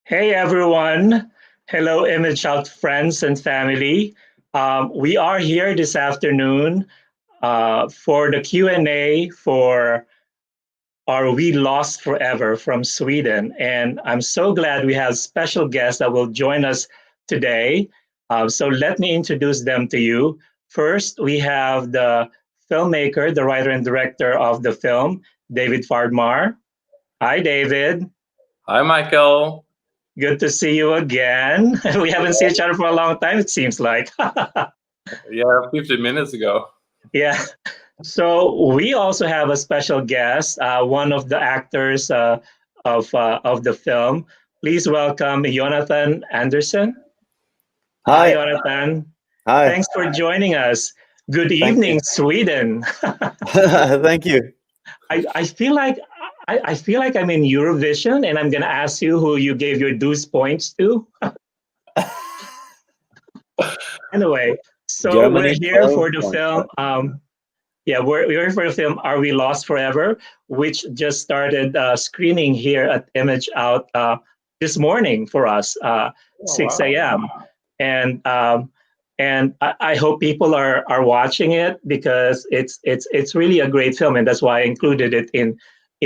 Hey everyone. Hello, ImageOut friends and family. We are here this afternoon for the Q&A for Are We Lost Forever from Sweden. And I'm so glad we have special guests that will join us today. So let me introduce them to you. First, we have the filmmaker, the writer and director of the film, David Färdmar. Hi, David. Hi, Michael. Good to see you again. We haven't seen each other for a long time, it seems like. Yeah, 15 minutes ago. Yeah. So we also have a special guest, one of the actors of the film. Please welcome Jonathan Andersson. Hi, Hi. Jonathan. Hi. Thanks for joining us. Good Thank evening, you. Sweden. Thank you. I feel like I feel like I'm in Eurovision, and I'm gonna ask you who you gave your deuce points to. Anyway, so Germany, we're here 12 for the points. film. We're here for the film Are We Lost Forever, which just started screening here at ImageOut this morning for us, 6 a.m. And I hope people are watching it because it's really a great film, and that's why I included it in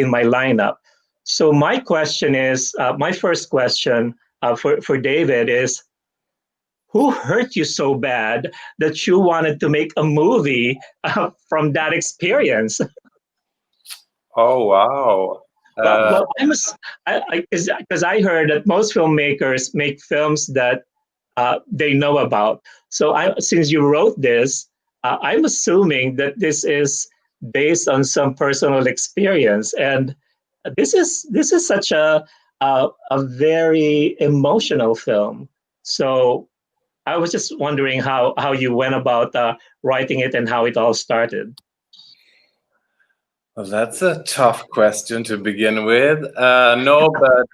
my lineup. So my question is, my first question for David is, who hurt you so bad that you wanted to make a movie from that experience? Oh, wow. Well, because I heard that most filmmakers make films that they know about. So since you wrote this, I'm assuming that this is based on some personal experience, and this is such a very emotional film. So I was just wondering how you went about writing it and how it all started. Well, that's a tough question to begin with. No, but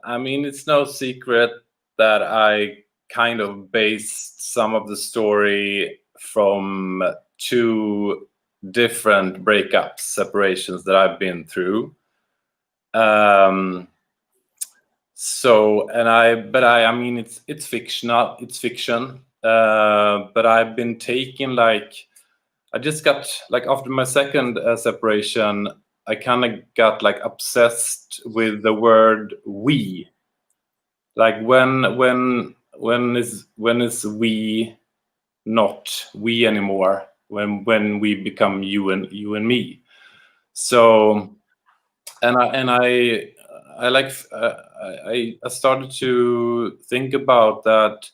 I mean, it's no secret that I kind of based some of the story from two different breakups, separations that I've been through. I mean, it's fictional. It's fiction. But I've been taking I just got after my second separation, I kind of got obsessed with the word "we." Like when is we not we anymore? When we become you and me. So I started to think about that.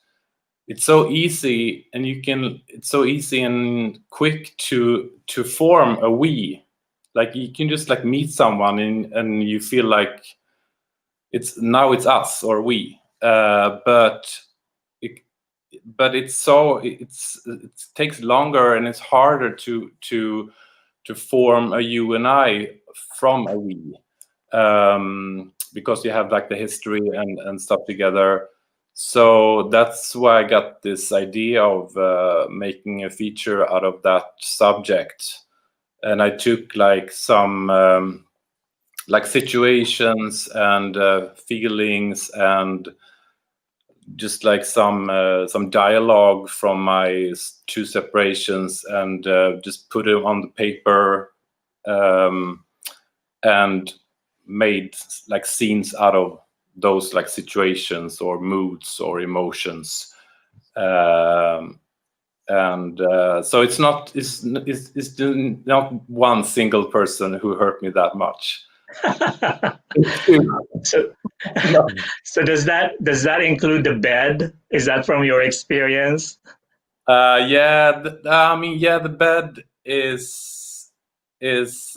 It's so easy, and it's so easy and quick to form a we. Like you can just meet someone and you feel like it's us or we. But it takes longer and it's harder to form a you and I from a we, because you have the history and stuff together. So that's why I got this idea of making a feature out of that subject, and I took some situations and feelings and just some dialogue from my two separations and just put it on the paper, and made scenes out of those situations or moods or emotions. So it's not one single person who hurt me that much. So does that include the bed? Is that from your experience? The bed is it's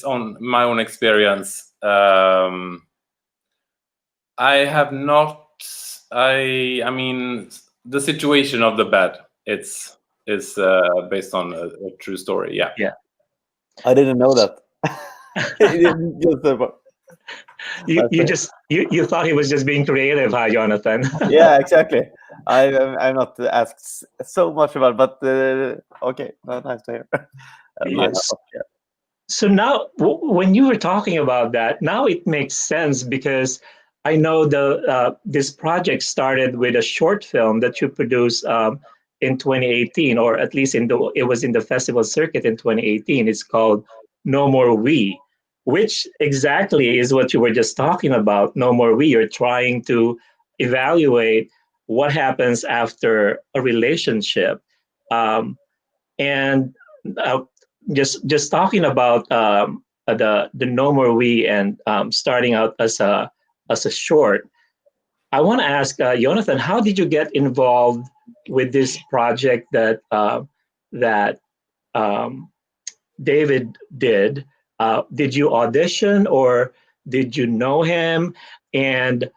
on my own experience. I have not. I mean, the situation of the bed. Is based on a true story. Yeah. Yeah. I didn't know that. You thought he was just being creative, huh, Jonathan? Yeah, exactly. I'm not asked so much about, but okay, nice to hear. Yes. So now, when you were talking about that, now it makes sense because I know this project started with a short film that you produced in 2018, or at least it was in the festival circuit in 2018. It's called No More We, which exactly is what you were just talking about. No More We. You're trying to evaluate what happens after a relationship. And uh, just talking about the No More We and starting out as a short. I want to ask Jonathan, how did you get involved with this project that um, David did? Did you audition or did you know him? And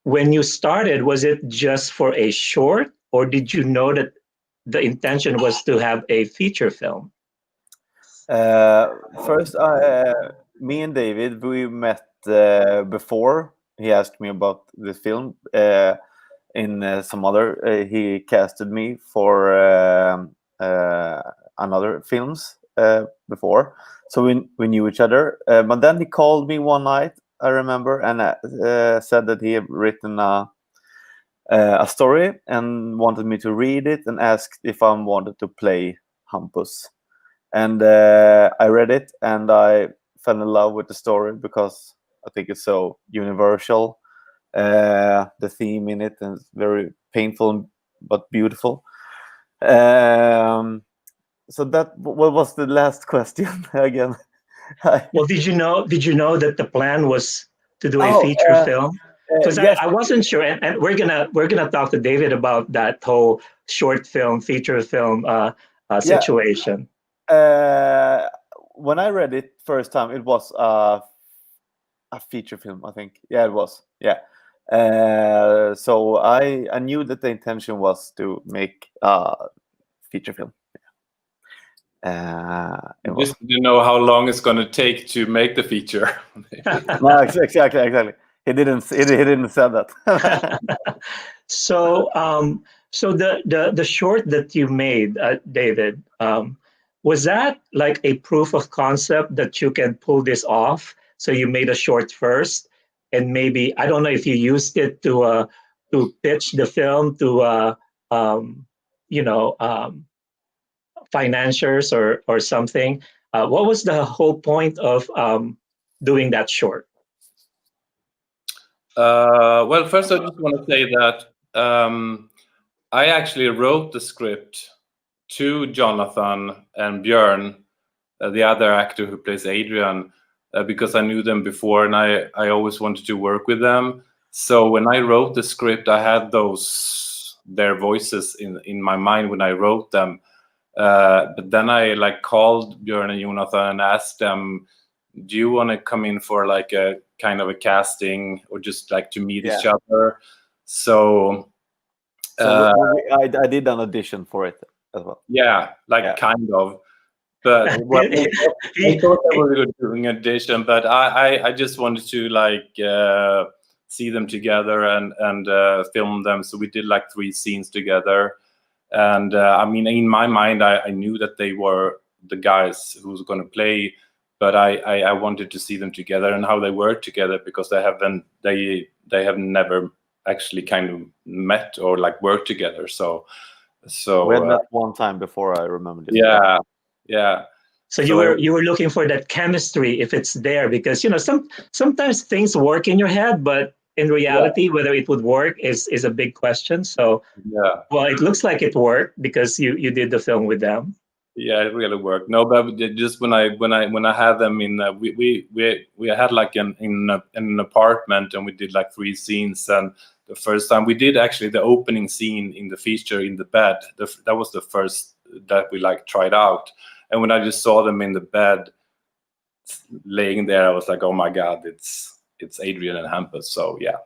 when you started, was it just for a short, or did you know that the intention was to have a feature film? First, me and David, we met before he asked me about this film. In some other, he casted me for another films before, so we knew each other. But then he called me one night, I remember, and said that he had written a story and wanted me to read it and asked if I wanted to play Hampus. And I read it and I fell in love with the story because I think it's so universal. The theme in it is very painful but beautiful. So that, what was the last question again? Well, did you know that the plan was to do a Oh, feature film? Because yes. I wasn't sure, and we're gonna talk to David about that whole short film, feature film Yeah. situation. When I read it first time, it was a feature film, I think. Yeah, it was. Yeah. So I knew that the intention was to make a feature film. It was. Just to know how long it's going to take to make the feature. No, exactly. He didn't say that. So, so the short that you made, David, was that like a proof of concept that you can pull this off? So you made a short first, and maybe I don't know if you used it to pitch the film to um, you know financiers or something. What was the whole point of doing that short? Well, first I just want to say that I actually wrote the script to Jonathan and Björn, the other actor who plays Adrian, because I knew them before and I always wanted to work with them. So when I wrote the script, I had their voices in my mind when I wrote them. But then I like called Björn and Jonathan and asked them, do you want to come in for like a kind of a casting or just like to meet each other? So I did an audition for it as well. Yeah, like kind of. But well, I thought I was doing an audition, but I just wanted to like see them together and film them. So we did like 3 scenes together. And I mean, in my mind, I knew that they were the guys who was going to play, but I wanted to see them together and how they work together because they have never actually kind of met or like worked together. So we had met one time before, I remember this. Yeah. So you were looking for that chemistry if it's there, because sometimes things work in your head, but in reality, whether it would work is a big question. So well, it looks like it worked because you did the film with them. Yeah, it really worked. No, but just when I had them in, we had like in an apartment and we did like 3 scenes. And the first time we did actually the opening scene in the feature in the bed. That was the first that we like tried out. And when I just saw them in the bed, laying there, I was like, oh my God, it's Adrian and Hampus. So yeah,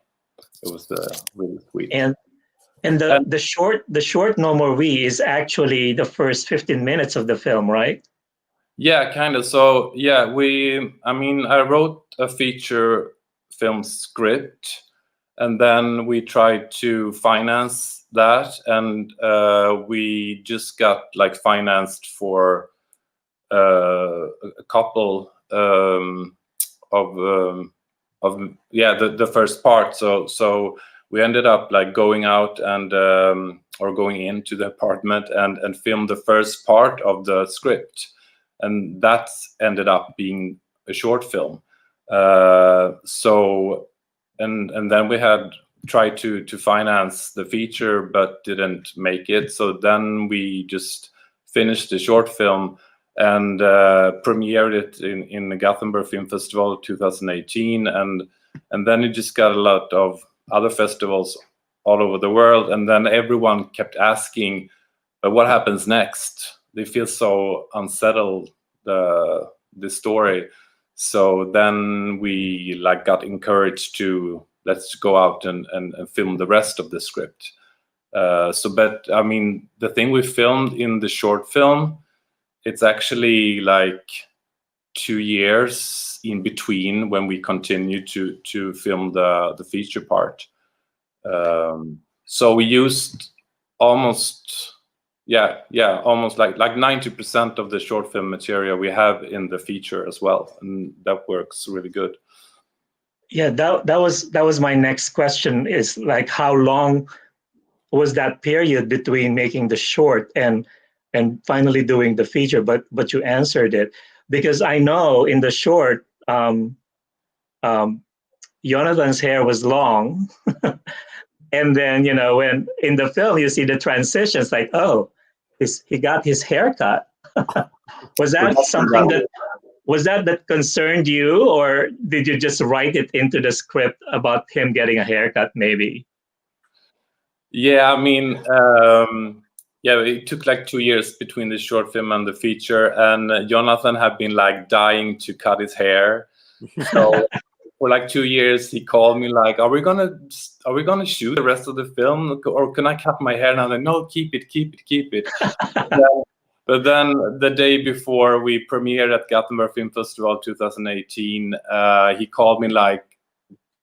it was really sweet. And the short No More We is actually the first 15 minutes of the film, right? Yeah, kind of. So yeah, I wrote a feature film script, and then we tried to finance that, and we just got like financed for a couple of the first part. So we ended up like going out and or going into the apartment and filmed the first part of the script, and that ended up being a short film. So and then we had tried to finance the feature but didn't make it. So then we just finished the short film and premiered it in the Gothenburg Film Festival 2018, and then it just got a lot of other festivals all over the world, and then everyone kept asking, but what happens next? They feel so unsettled, the story. So then we like got encouraged to let's go out and film the rest of the script. But I mean, the thing we filmed in the short film, it's actually like 2 years in between when we continued to film the feature part. So we used almost almost like 90% of the short film material we have in the feature as well, and that works really good. Yeah, that was my next question, is like how long was that period between making the short and finally doing the feature? But you answered it, because I know in the short Jonathan's hair was long and then when in the film you see the transitions, like, oh, he got his haircut. Was that something that concerned you, or did you just write it into the script about him getting a haircut maybe? Yeah, I mean, it took like 2 years between the short film and the feature, and Jonathan had been like dying to cut his hair. So for like 2 years, he called me like, "Are we gonna shoot the rest of the film, or can I cut my hair?" And I'm like, "No, keep it." But then the day before we premiered at Gothenburg Film Festival 2018, he called me like,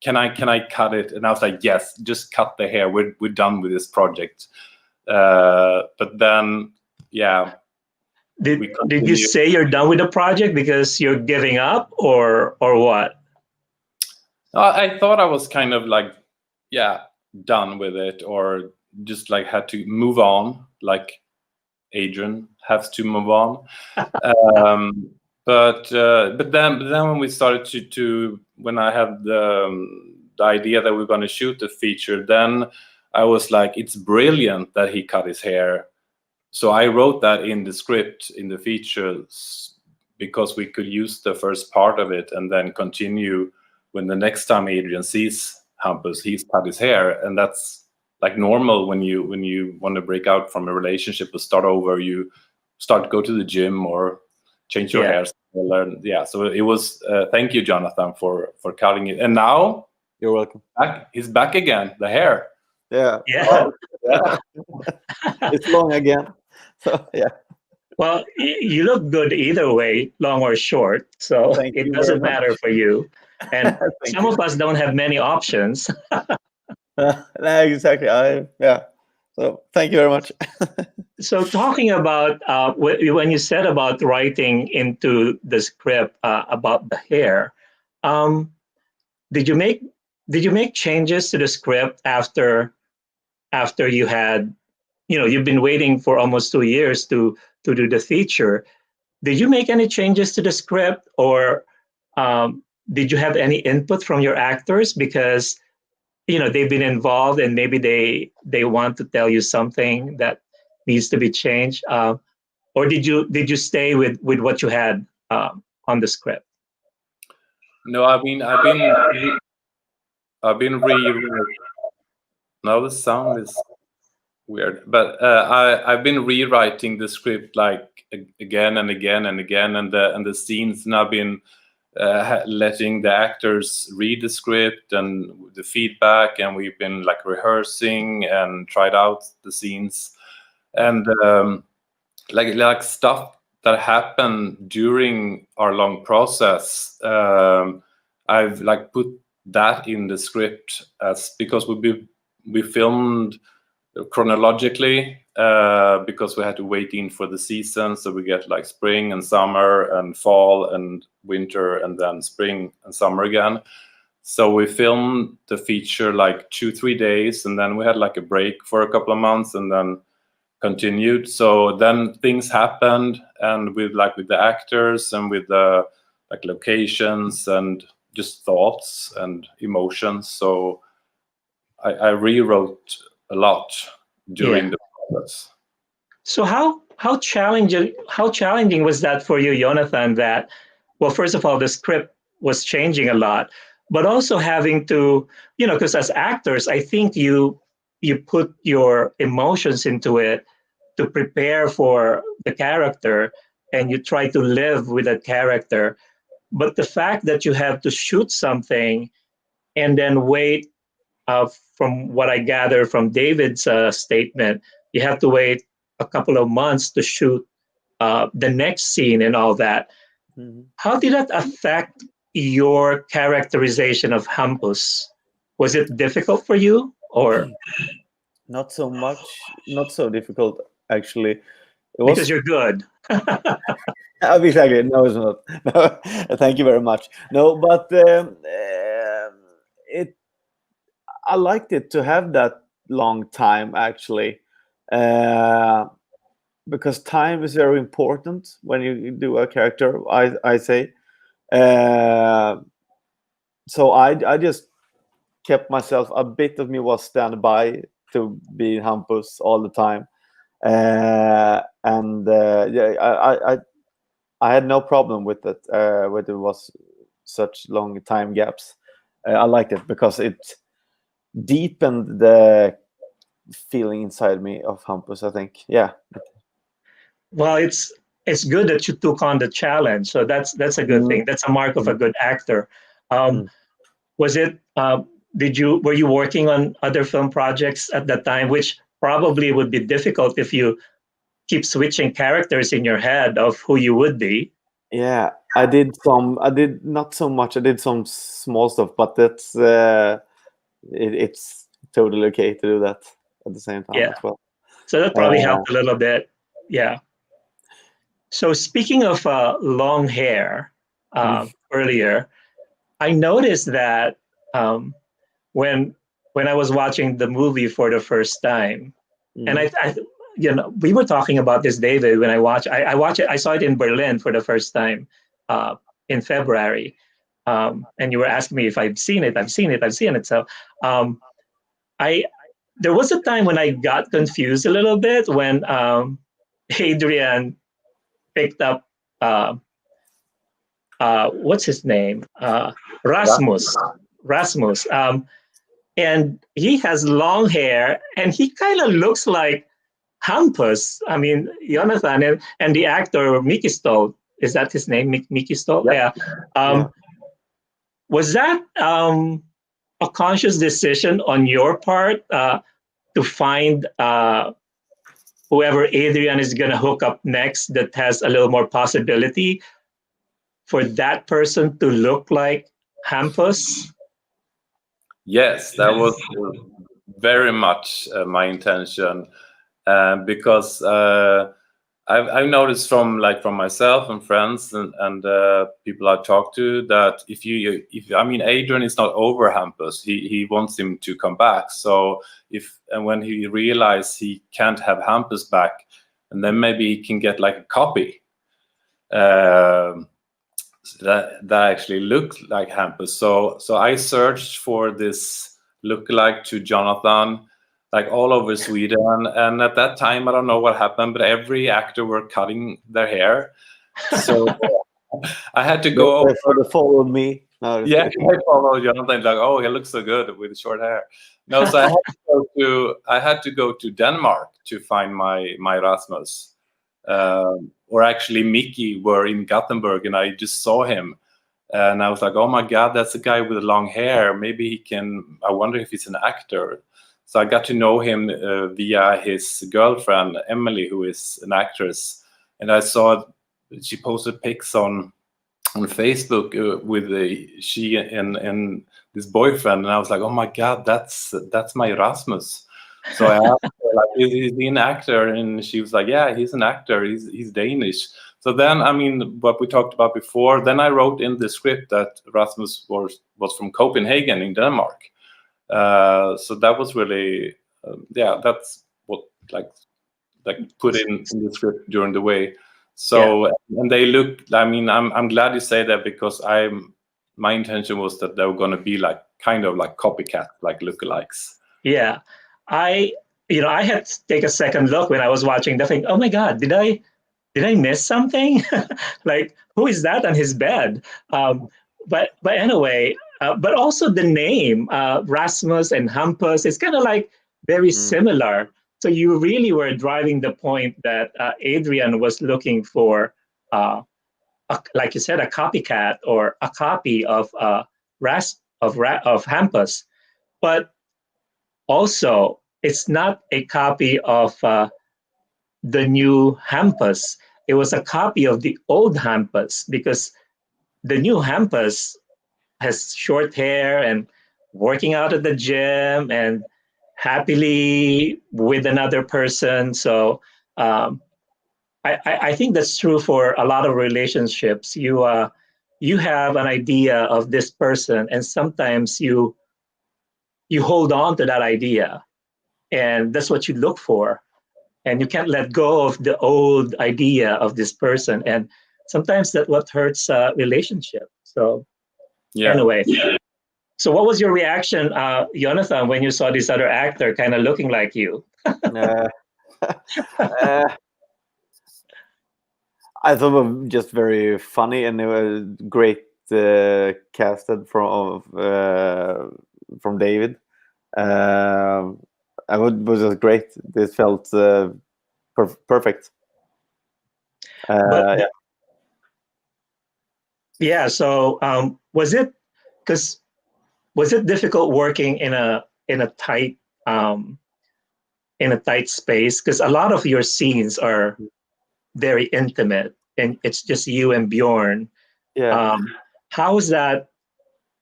Can I cut it? And I was like, yes, just cut the hair. We're done with this project. But then, yeah. Did you say you're done with the project because you're giving up, or what? I thought I was kind of like, done with it, or just like had to move on, like Adrian has to move on. But then when we started to when I had the idea that we're going to shoot the feature, then I was like, it's brilliant that he cut his hair. So I wrote that in the script in the feature because we could use the first part of it and then continue when the next time Adrian sees Hampus, he's cut his hair, and that's like normal when you want to break out from a relationship or start over. You start to go to the gym or change your hair. So it was. Thank you, Jonathan, for cutting it. And now you're welcome. He's back again. The hair. Yeah. It's long again. So yeah. Well, you look good either way, long or short. So it doesn't matter for you. And some of us don't have many options. Exactly. So thank you very much. So talking about when you said about writing into the script about the hair, did you make changes to the script after you had, you've been waiting for almost 2 years to do the feature? Did you make any changes to the script, or did you have any input from your actors, because they've been involved and maybe they want to tell you something that needs to be changed, or did you stay with what you had on the script? No, I've been now the sound is weird, but I've been rewriting the script like again and again and again, and the scenes, and I've been letting the actors read the script and the feedback, and we've been like rehearsing and tried out the scenes, and like stuff that happened during our long process. I've like put that in the script because we filmed chronologically because we had to wait in for the season. So we get like spring and summer and fall and winter and then spring and summer again. So we filmed the feature like 2-3 days, and then we had like a break for a couple of months and then continued. So then things happened, and with the actors and with the like locations and just thoughts and emotions. So I rewrote a lot during the process. So how challenging was that for you, Jonathan? That, well, first of all, the script was changing a lot, but also having to, because as actors, I think you put your emotions into it to prepare for the character, and you try to live with that character. But the fact that you have to shoot something and then wait, from what I gather from David's statement, you have to wait a couple of months to shoot the next scene and all that. Mm-hmm. How did that affect your characterization of Hampus? Was it difficult for you, or Not so much, not so difficult actually. It was because you're good? exactly. No, it's not. No, thank you very much. No, but I liked it to have that long time actually, because time is very important when you do a character. I say, so I just kept myself. A bit of me was standby to be Hampus all the time, and yeah, I had no problem with it. When it was such long time gaps, I liked it because it deepened the feeling inside me of Hampus, I think. Yeah. Well, it's good that you took on the challenge. So that's a good thing. That's a mark of a good actor. Was it? Were you working on other film projects at that time, which probably would be difficult if you keep switching characters in your head of who you would be? Yeah, I did not so much. I did some small stuff, but that's it's totally okay to do that at the same time as well. So that probably helped a little bit. Yeah. So speaking of long hair, earlier, I noticed that when I was watching the movie for the first time, and I we were talking about this, David, when I watched it. I saw it in Berlin for the first time in February, and you were asking me if I've seen it. I've seen it. So there was a time when I got confused a little bit when Adrian picked up what's his name, Rasmus, and he has long hair, and he kind of looks like Hampus. I mean, Jonathan and the actor Mickey Stoll. Is that his name, Mickey Stoll? Yeah. Was that a conscious decision on your part to find whoever Adrian is going to hook up next that has a little more possibility for that person to look like Hampus? Yes, that was very much my intention, because I've noticed from myself and friends and people I talk to that if Adrian is not over Hampus, he wants him to come back. So when he realized he can't have Hampus back, and then maybe he can get like a copy that actually looked like Hampus. So I searched for this lookalike to Jonathan, like all over Sweden, and at that time I don't know what happened, but every actor were cutting their hair, so I had to go. They followed me. No, yeah, I followed Jonathan. Like, oh, he looks so good with short hair. No, so I had to go to Denmark to find my Rasmus, or actually Mickey were in Gothenburg, and I just saw him, and I was like, oh my God, that's a guy with long hair. Maybe he can. I wonder if he's an actor. So I got to know him via his girlfriend, Emily, who is an actress. And I saw she posted pics on Facebook with she and this boyfriend. And I was like, oh my God, that's my Rasmus. So I asked her, like, is he an actor? And she was like, yeah, he's an actor. He's Danish. So then, I mean, what we talked about before, then I wrote in the script that Rasmus was from Copenhagen in Denmark. So that was really, yeah, that's what like put in the script during the way. So, and they look, I mean, I'm glad you say that, because my intention was that they were going to be like kind of like copycat, like lookalikes. Yeah, I had to take a second look when I was watching the thing. Oh my God, did I miss something? Like, who is that on his bed? But anyway, but also the name Rasmus and Hampus is kind of like very similar. So you really were driving the point that Adrian was looking for, like you said, a copycat or a copy of Hampus. But also, it's not a copy of the new Hampus. It was a copy of the old Hampus, because the new Hampus has short hair and working out at the gym and happily with another person. So I think that's true for a lot of relationships. You have an idea of this person, and sometimes you hold on to that idea, and that's what you look for, and you can't let go of the old idea of this person, and sometimes that's what hurts relationship. So anyway, so what was your reaction, Jonathan, when you saw this other actor kind of looking like you? I thought it was just very funny, and it was great casted from David. It was just great. This felt perfect. So was it difficult working in a tight space? Because a lot of your scenes are very intimate, and it's just you and Bjorn. How is that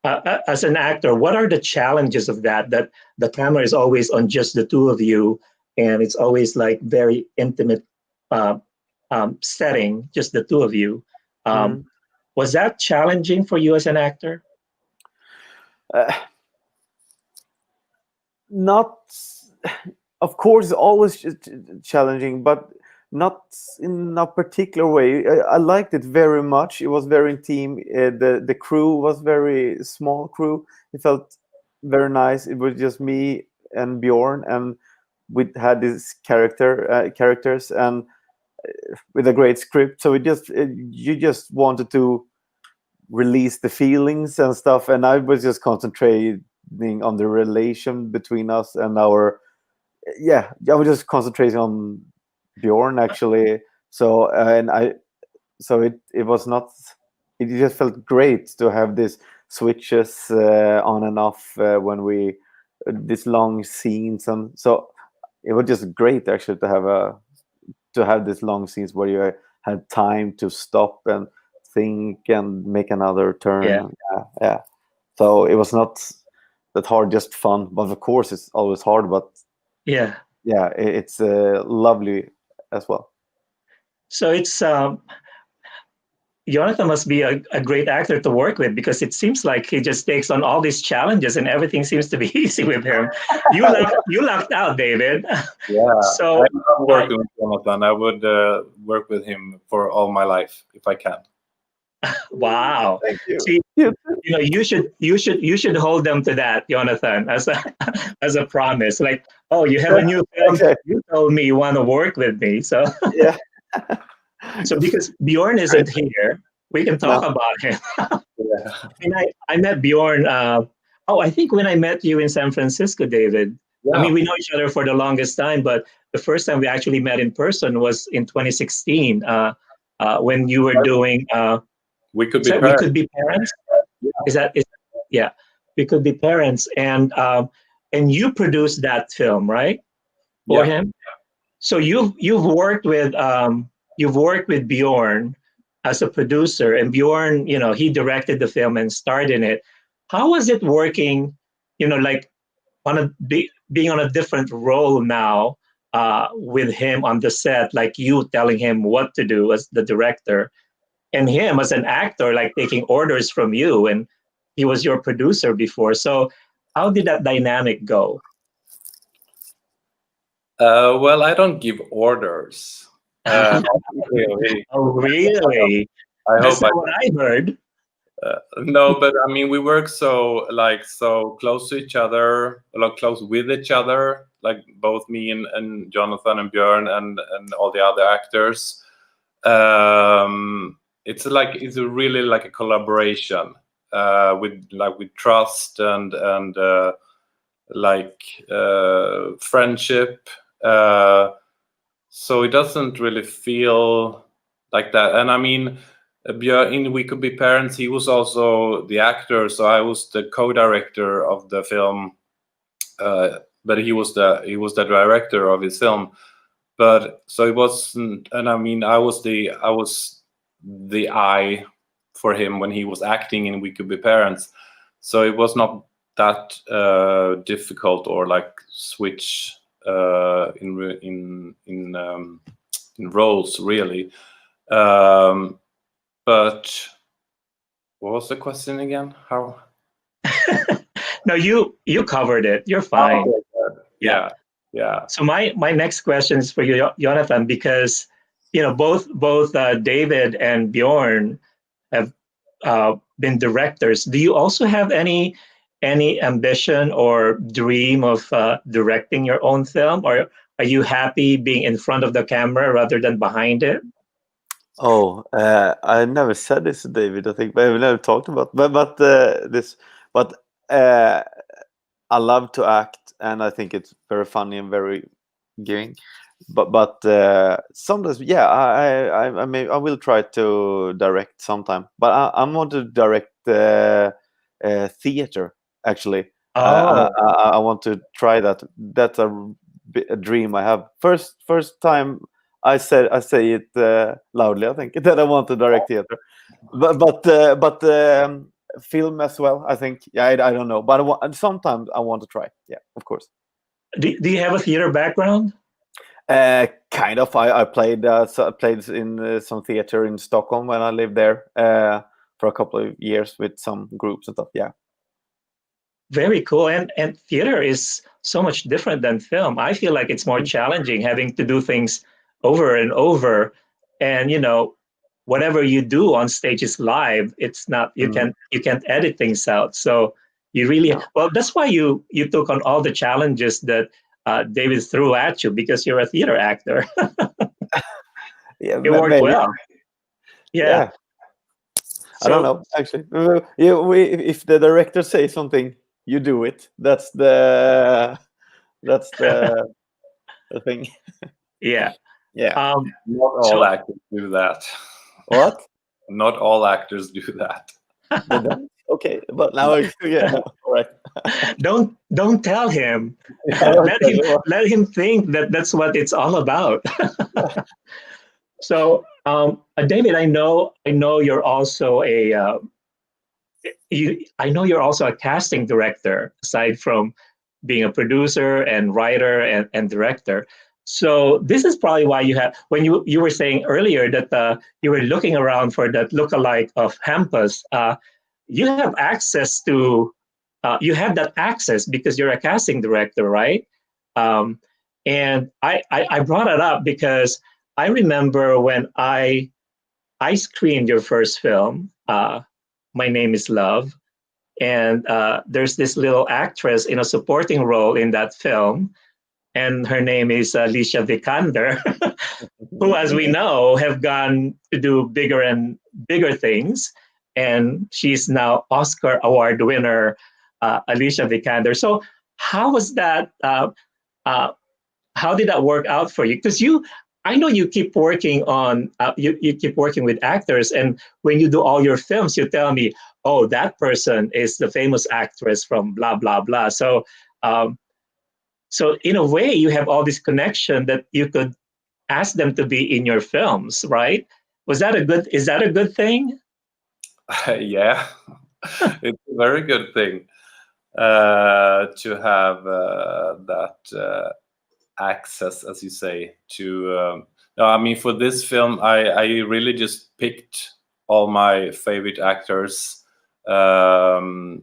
as an actor? What are the challenges of that the camera is always on just the two of you, and it's always like very intimate setting, just the two of you? Was that challenging for you as an actor? Not, of course, always challenging, but not in a particular way. I liked it very much. It was very intimate. The crew was very small crew. It felt very nice. It was just me and Bjorn, and we had these characters, and with a great script. So you just wanted to release the feelings and stuff, and I was just concentrating on the relation between us and I was just concentrating on Bjorn, actually. So it was not, it just felt great to have these switches on and off when we these long scenes, and so it was just great actually to have these long scenes where you had time to stop and think and make another turn. So it was not that hard, just fun, but of course it's always hard, but it's lovely as well. So it's Jonathan must be a great actor to work with, because it seems like he just takes on all these challenges and everything seems to be easy with him. You lucked out, David. So I love working with Jonathan. I would work with him for all my life if I can. Wow. Thank you. See, you should hold them to that, Jonathan, as a promise. Like, oh, you have a new film. Okay. You told me you want to work with me, so So because Bjorn isn't here, we can talk about him. And I met Bjorn. I think when I met you in San Francisco, David. I mean, we know each other for the longest time, but the first time we actually met in person was in 2016 when you were doing. We Could Be Parents. We Could Be Parents. We Could Be Parents, and you produced that film, right? For him. So you've worked with Bjorn as a producer, and Bjorn, he directed the film and starred in it. How was it working, like on a being on a different role now with him on the set, like you telling him what to do as the director, and him as an actor, like taking orders from you, and he was your producer before. So how did that dynamic go? Well, I don't give orders. Really. Oh, really? I That's hope not what I heard. no, but I mean, we work so close to each other, like close with each other, like both me and Jonathan and Björn and all the other actors. It's really like a collaboration with trust and friendship. So it doesn't really feel like that. And I mean, Björn, in We Could Be Parents, he was also the actor, so I was the co-director of the film, but he was the director of his film. But so it wasn't, and I mean, I was the eye for him when he was acting in We Could Be Parents. So it was not that difficult or like switch in roles really. But what was the question again? How? No, you covered it. You're fine. Oh, yeah. So my next question is for you, Jonathan, because both David and Bjorn have been directors. Do you also have any ambition or dream of directing your own film, or are you happy being in front of the camera rather than behind it? Oh, I never said this to David, I think, but I've never talked about. But I love to act, and I think it's very funny and very giving. But sometimes, yeah, I mean, I will try to direct sometime. But I want to direct theater actually. Oh, I want to try that. That's a dream I have. First time I say it loudly, I think, that I want to direct theater, but film as well. I think, yeah, I don't know, but sometimes I want to try. Yeah, of course. do you have a theater background? Kind of. I played in some theater in Stockholm when I lived there for a couple of years with some groups and stuff. Yeah. Very cool. And theater is so much different than film. I feel like it's more challenging having to do things over and over. And whatever you do on stage is live. It's not, you can't edit things out. So you really, well, that's why you took on all the challenges that David threw at you, because you're a theater actor. Yeah, It worked maybe. well. Yeah. I don't know, actually. If the director says something, you do it. That's the thing. Yeah. Yeah. Not all actors do that. What? Not all actors do that. Okay, but now yeah, all right. Don't tell him. Yeah, let him think that that's what it's all about. So, David, I know you're also I know you're also a casting director, aside from being a producer and writer and director. So this is probably why you have, when you were saying earlier that you were looking around for that lookalike of Hampus, you have access to, you have that access because you're a casting director, right? And I brought it up because I remember when I screened your first film, My Name is Love, and there's this little actress in a supporting role in that film, and her name is Alicia Vikander, who, as we know, have gone to do bigger and bigger things, and she's now Oscar Award winner, Alicia Vikander. So how was that? How did that work out for you? Because I know you keep working on, you keep working with actors, and when you do all your films, you tell me, oh, that person is the famous actress from blah blah blah. So, so in a way, you have all this connection that you could ask them to be in your films, right? Is that a good thing? Yeah, it's a very good thing. to have that access, as you say, to. No, I mean, for this film, I really just picked all my favorite actors to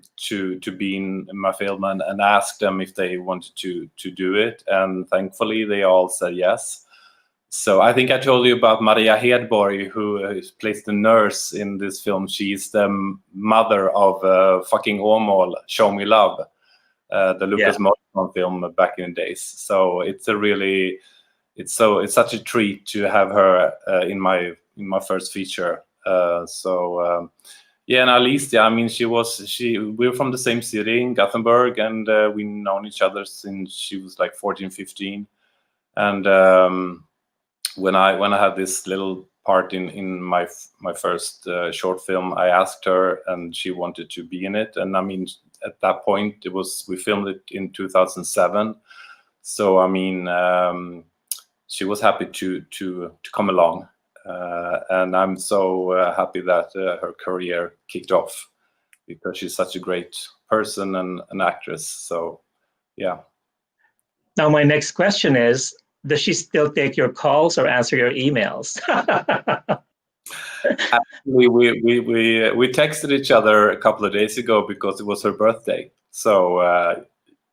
be in my film and asked them if they wanted to do it, and thankfully they all said yes. So I think I told you about Maria Hedborg, who plays the nurse in this film. She's the mother of fucking Åmål, Show Me Love, the Lucas Moulton film back in the days. So it's it's such a treat to have her in my first feature. Yeah, and Alicia, I mean, we're from the same city in Gothenburg, and we've known each other since she was like 14, 15. And when I had this little part in my first short film, I asked her, and she wanted to be in it. And I mean, at that point, we filmed it in 2007. So I mean, she was happy to come along, and I'm so happy that her career kicked off, because she's such a great person and an actress. So yeah. Now my next question is, does she still take your calls or answer your emails? Actually, we texted each other a couple of days ago because it was her birthday. So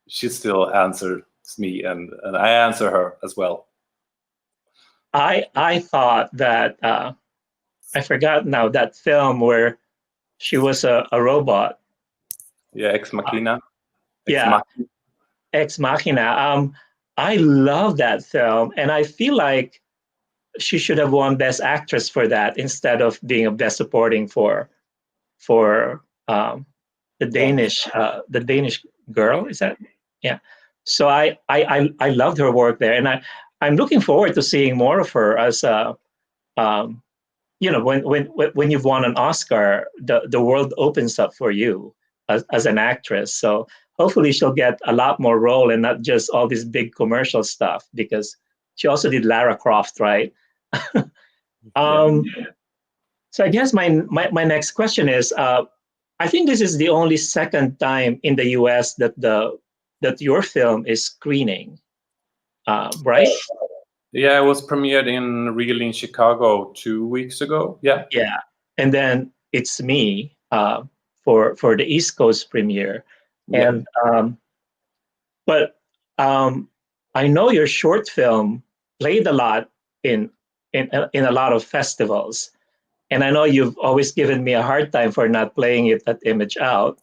she still answers me, and I answer her as well. I thought that I forgot now that film where she was a robot. Yeah, Ex Machina. Ex Machina. I love that film, and I feel like she should have won Best Actress for that instead of being a Best Supporting for the Danish girl. Is that? Yeah. So I loved her work there, and I'm looking forward to seeing more of her as you know, when you've won an Oscar, the world opens up for you as an actress. So hopefully she'll get a lot more role and not just all this big commercial stuff, because she also did Lara Croft, right? So I guess my next question is, I think this is the only second time in the US that your film is screening, right? Yeah, it was premiered in Chicago 2 weeks ago. Yeah. Yeah, and then it's me for the East Coast premiere, and but I know your short film played a lot in a lot of festivals, and I know you've always given me a hard time for not playing it at ImageOut.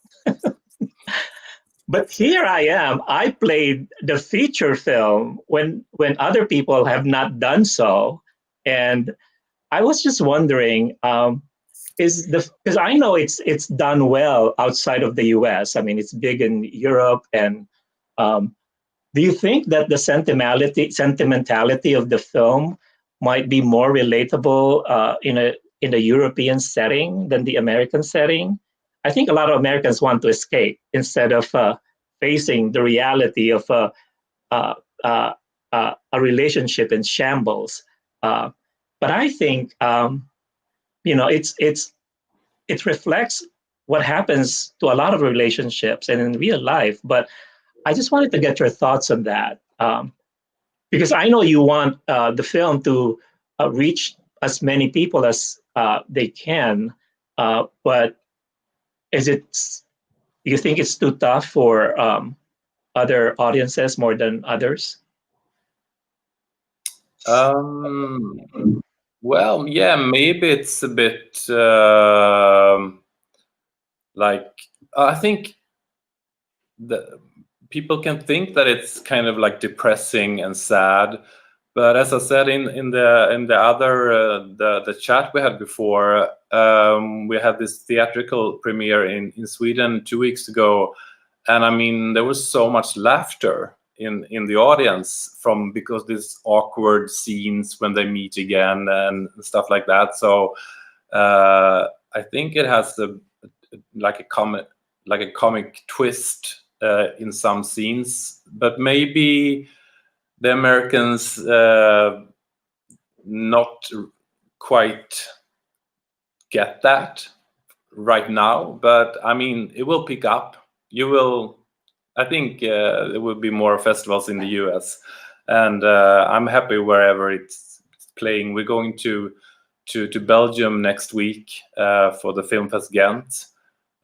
But here I am. I played the feature film when other people have not done so, and I was just wondering, because I know it's done well outside of the U.S. I mean, it's big in Europe, and do you think that the sentimentality of the film might be more relatable in a European setting than the American setting? I think a lot of Americans want to escape instead of facing the reality of a relationship in shambles. But I think you know, it reflects what happens to a lot of relationships and in real life. But I just wanted to get your thoughts on that, because I know you want the film to reach as many people as they can, but you think it's too tough for other audiences more than others? Well, yeah, maybe it's a bit like, I think the people can think that it's kind of like depressing and sad, but as I said in the other the chat we had before, we had this theatrical premiere in Sweden 2 weeks ago, and I mean, there was so much laughter in the audience because these awkward scenes when they meet again and stuff like that. So I think it has like a comic twist in some scenes, but maybe the Americans not quite get that right now. But I mean, it will pick up. You will I think there will be more festivals in the US, and I'm happy wherever it's playing. We're going to Belgium next week for the Film Fest Ghent.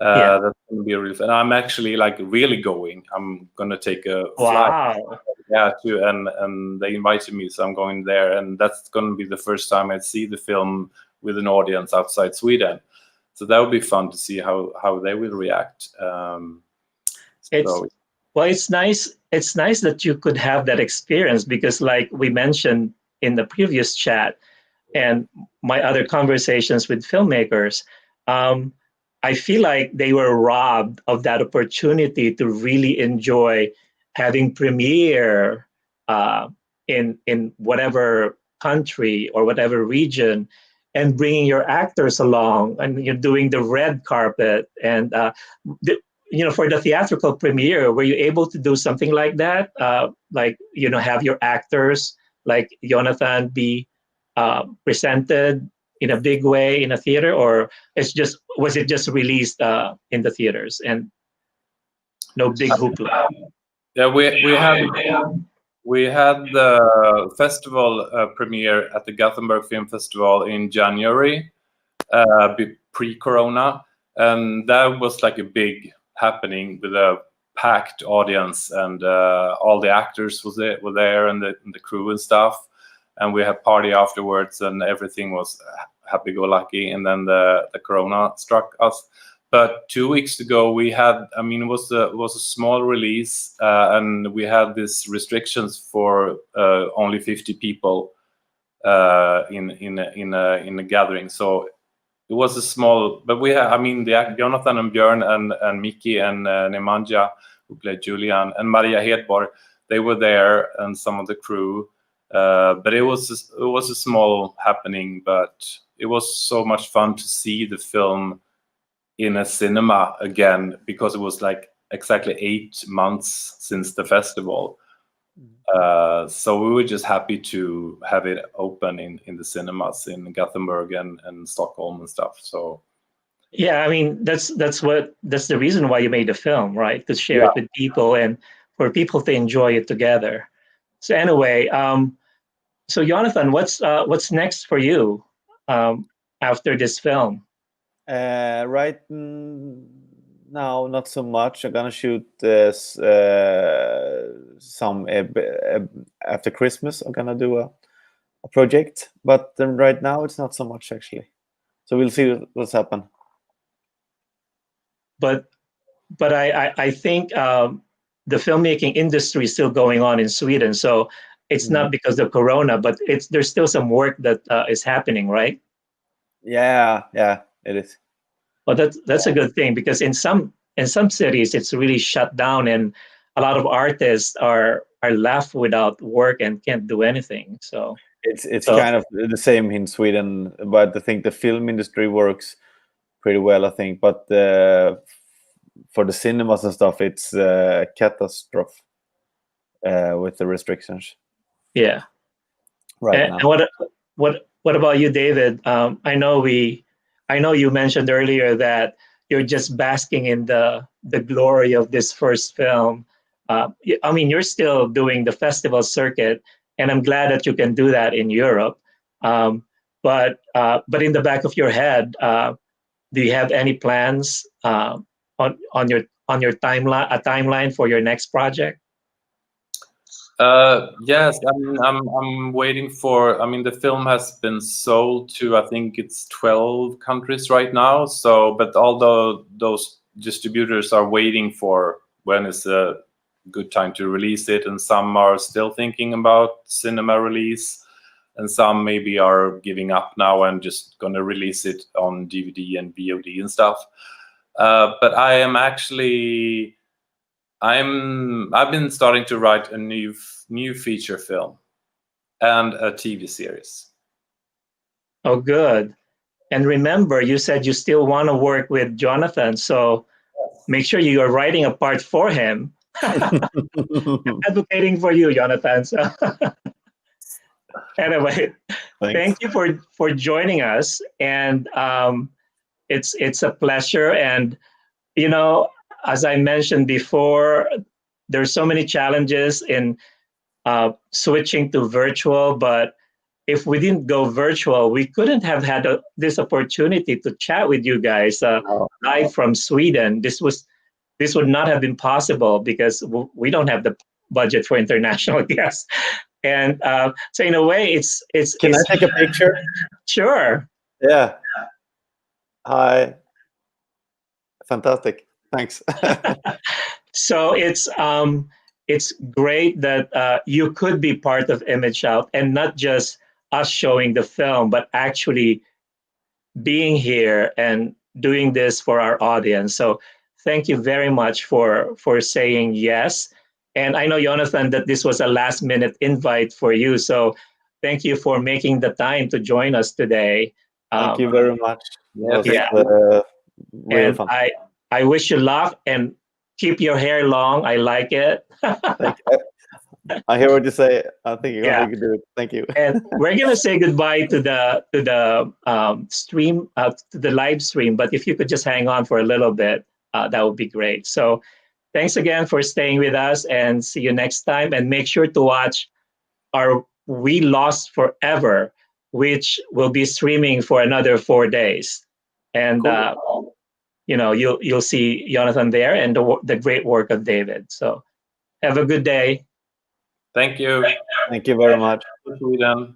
Yeah. That's going to be really fun. I'm actually like really going. I'm going to take a flight. Wow. Yeah, and they invited me, so I'm going there, and that's going to be the first time I see the film with an audience outside Sweden. So that would be fun to see how they will react. It's So well, it's nice. It's nice that you could have that experience because, like we mentioned in the previous chat, and my other conversations with filmmakers, um, I feel like they were robbed of that opportunity to really enjoy having premiere in whatever country or whatever region, and bringing your actors along, and you're doing the red carpet, and for the theatrical premiere, were you able to do something like that? Like have your actors like Jonathan be presented in a big way in a theater, or was it just released in the theaters and no big hoopla? yeah, we had the festival premiere at the Gothenburg Film Festival in January, pre-corona, and that was like a big happening with a packed audience, and all the actors were there, and the crew and stuff, and we had party afterwards, and everything was happy-go-lucky, and then the corona struck us. But 2 weeks ago, we had, it was a small release, and we had these restrictions for only 50 people in a gathering. So it was a small, but we had, Jonathan and Björn and Miki and Nemanja, who played Julian, and Maria Hedborg, they were there, and some of the crew. But it was a small happening, but it was so much fun to see the film in a cinema again, because it was like exactly 8 months since the festival. So we were just happy to have it open in the cinemas in Gothenburg and Stockholm and stuff. So Yeah, that's the reason why you made the film, right? To share it with people and for people to enjoy it together. So anyway, so Jonathan, what's next for you after this film? Right now, not so much. I'm gonna shoot some after Christmas. I'm gonna do a project, but right now it's not so much actually. So we'll see what's happened. But I think the filmmaking industry is still going on in Sweden. So it's not because of Corona, but there's still some work that is happening, right? Yeah, it is. Well, that's a good thing, because in some cities it's really shut down, and a lot of artists are left without work and can't do anything. So it's kind of the same in Sweden, but I think the film industry works pretty well, I think. But for the cinemas and stuff, it's a catastrophe with the restrictions. Yeah. Right now. And what about you, David? I know you mentioned earlier that you're just basking in the glory of this first film. You're still doing the festival circuit, and I'm glad that you can do that in Europe. But in the back of your head, do you have any plans on your timeline for your next project? Yes, I'm waiting for. The film has been sold to, I think it's 12 countries right now. So, but although those distributors are waiting for when is a good time to release it, and some are still thinking about cinema release, and some maybe are giving up now and just gonna release it on DVD and VOD and stuff. But I am actually. I've been starting to write a new feature film and a TV series. Oh, good. And remember, you said you still want to work with Jonathan, so make sure you are writing a part for him. I'm advocating for you, Jonathan. So anyway, thank you for joining us, and it's a pleasure. And as I mentioned before, there's so many challenges in switching to virtual, but if we didn't go virtual, we couldn't have had this opportunity to chat with you guys live from Sweden. This would not have been possible because we don't have the budget for international guests. And so in a way, it's. Can I take a picture? Sure. Yeah. Hi. Fantastic. Thanks. So it's great that you could be part of ImageOut, and not just us showing the film, but actually being here and doing this for our audience. So thank you very much for saying yes. And I know, Jonathan, that this was a last minute invite for you. So thank you for making the time to join us today. Thank you very much. Yeah. Real fun. I wish you luck, and keep your hair long. I like it. Thank you. I hear what you say. I think you can do it. Thank you. And we're gonna say goodbye to the stream, to the live stream. But if you could just hang on for a little bit, that would be great. So thanks again for staying with us, and see you next time. And make sure to watch our We Lost Forever, which will be streaming for another 4 days. And Cool. You'll see Jonathan there, and the great work of David. So have a good day. Thank you. Thank you very much. Sweden.